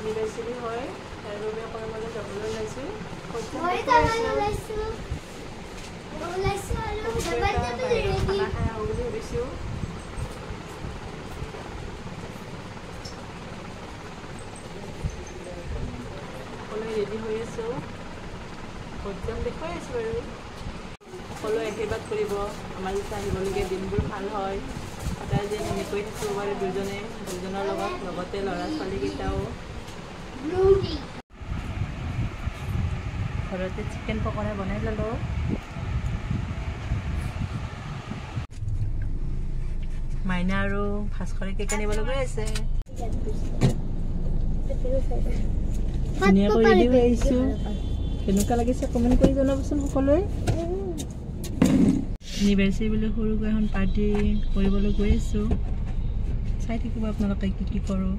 এনিভাৰ্চাৰি হয় সেইবাবে অকণমান মানে যাবলৈ ওলাইছোঁ খানা খাই আহোঁ বুলি ভাবিছোঁ সকলোৱে ৰেডি হৈ আছোঁ পৰ্যাম দেখুৱাই আছোঁ বাৰু সকলোৱে আশীৰ্বাদ কৰিব আমাৰ যেতিয়া আহিবলগীয়া দিনবোৰ ভাল হয় সদায় যেন এনেকৈ থাকিব পাৰে দুজনৰ লগতে ল'ৰা ছোৱালীকেইটাও ঘৰতে চিকেন পকৰা বনাই ল'লোঁ মাইনা আৰু ভাস্কৰে কেক আনিবলৈ গৈ আছে ধুনীয়াকৈ ৰেডি হৈ আহিছোঁ কেনেকুৱা লাগিছে কমেণ্ট কৰি জনাবচোন সকলোৱে এনিভাৰ্চাৰি বুলি সৰুকৈ এখন পাৰ্টি কৰিবলৈ গৈ আছোঁ চাই থাকিব আপোনালোকে কি কৰোঁ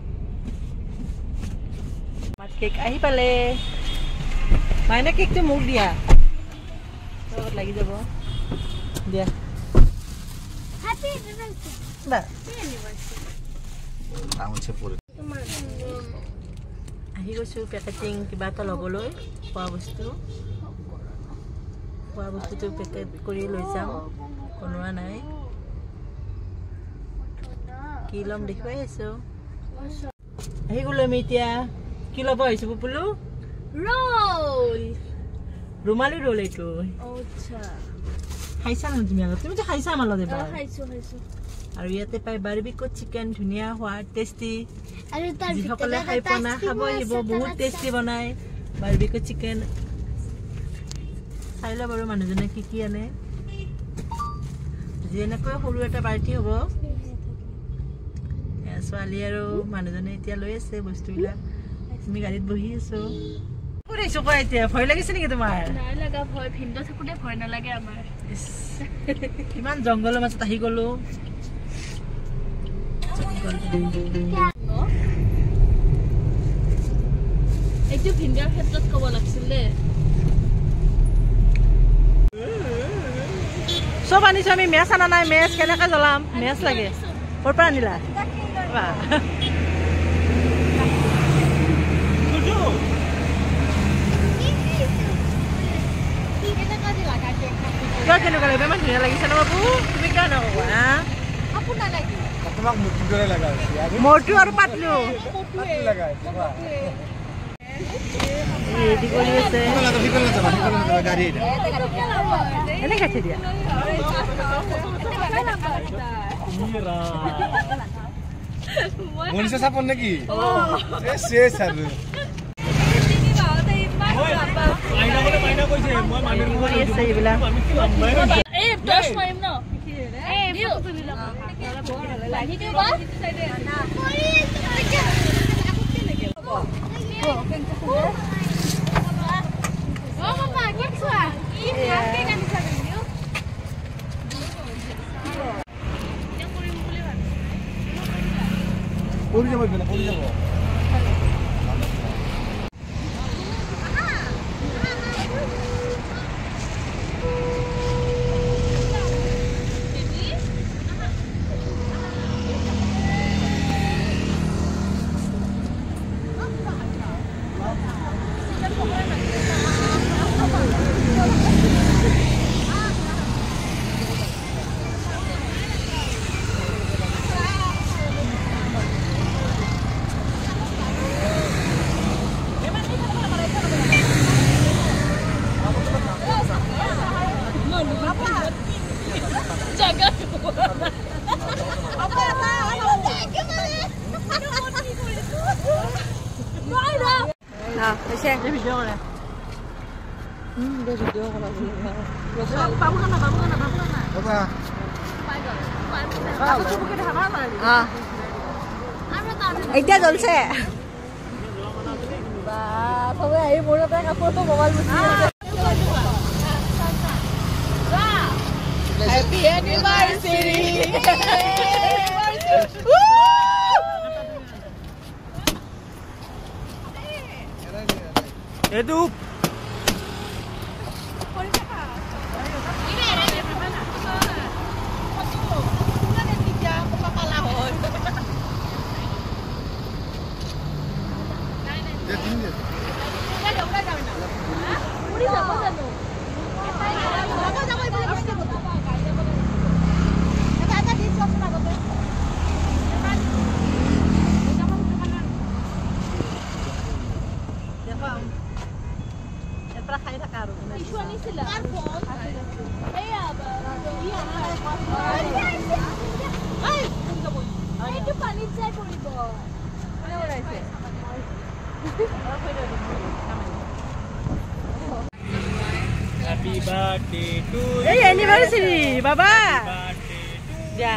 আমাৰ কেক আহি পালে মাইনা কেকটো মোক দিয়া লগত লাগি যাব দিয়া আহি গৈছোঁ পেকেটিং কিবা এটা ল'বলৈ খোৱা বস্তুটো পেকেট কৰি লৈ যাম বনোৱা নাই কি ল'ম দেখুৱাই আছোঁ আহি গ'লো আমি এতিয়া কি ল'ব আহিছোঁ পুপুলু roll ৰুমালী ৰোল এইটো খাইছা ন তুমি আগত তুমি খাইছা আমাৰ লগত এবাৰ আৰু ইয়াতে পাই বাৰবিকিউ চিকেন ধুনীয়া সোৱাদ টেষ্টি যিসকলে খাই পোৱা নাই খাব আহিব বহুত টেষ্টি বনাই বাৰবিকিউ চিকেন চাই লওঁ বাৰু মানুহজনে কি আনে আজি এনেকৈ সৰু এটা পাৰ্টি হ'ব ছোৱালী আৰু মানুহজনে এতিয়া লৈ আছে বস্তুবিলাক আমি গাড়ীত বহি আছোঁ এতিয়া ভয় লাগিছে নেকি তোমাৰ ভয় নালাগে আমাৰ কিমান জংঘলৰ মাজত আহি গলো এইটো ভিন্দাৰ ক্ষেত্ৰত ক'ব লাগিছিলে চব আনিছো আমি মেচ আনা নাই মেচ কেনেকৈ জ্বলাম মেচ লাগে ক'ৰ পৰা আনিলা কেনেকুৱা লাগিব ইমান ধুনীয়া লাগিছে ন বাবু তুমি কিয় নকবা মোৰটো আৰু পাতলো ৰেডি কৰি আছে এনে খাইছে দিয়া মনিষা চাপন নাকি এতিয়া জ্বলছে সবাই আহি মোৰ কাপোৰটো মোবাইল Happy anniversary! Edu. পানীত যাই পৰিব কোনে ওলাইছে Happy birthday to এই এনিভাৰ্সাৰি বাবা দিয়া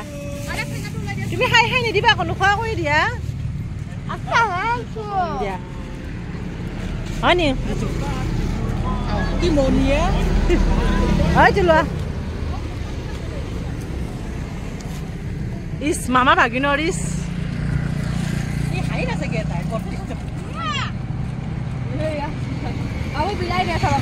তুমি হাই হাই নিদিবা কোনো খোৱা কৰি দিয়া দিয়া হয় নি কি মনিয়ে হয় চলোৱা ইস মামা ভাগিনৰ ইস হাই নাচাগে তাই আৰু বিলাই দিয়া চাবা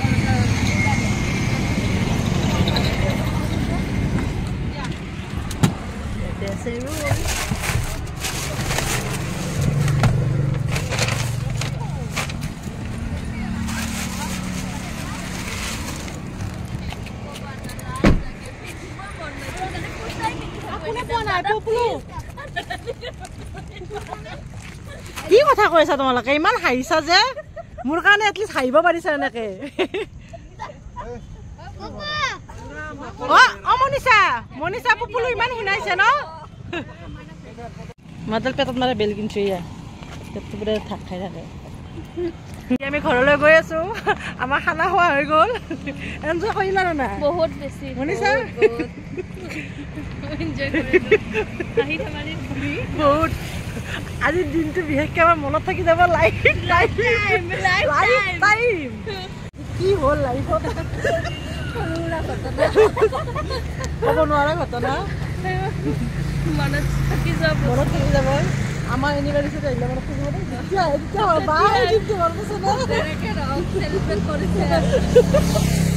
কি কথা কৈছা তোমালোকে ইমান হাঁহিছা যে মোৰ কাৰণে এটলিষ্ট হাঁহিব পাৰিছা এনেকে মনিষা মনিষা পুপুলু ইমান শুনাইছে ন মাদল পেটত মাৰে বেল কিনছো ইয়া পেটটো পুৰা থাক খাই থাকে আমি ঘৰলৈ গৈ আছো আমাৰ খানা খোৱা হৈ গ'ল এনজয় কৰিলা না বহুত বেছি মনিষা এনজয় কৰিলো আহি থামাৰি বহুত আজিৰ দিনটো বিশেষকৈ আমাৰ মনত থাকি যাব লাইফ টাইম কি হ'ল লাইফত হ'ব নোৱাৰা ঘটনা মনত থাকি যাব আমাৰ এনিভাৰ্চাৰী আহিলে মনত থাকিব তেতিয়া হয় বা দিনটো মনত আছে ন চেলিব্ৰেট কৰিছে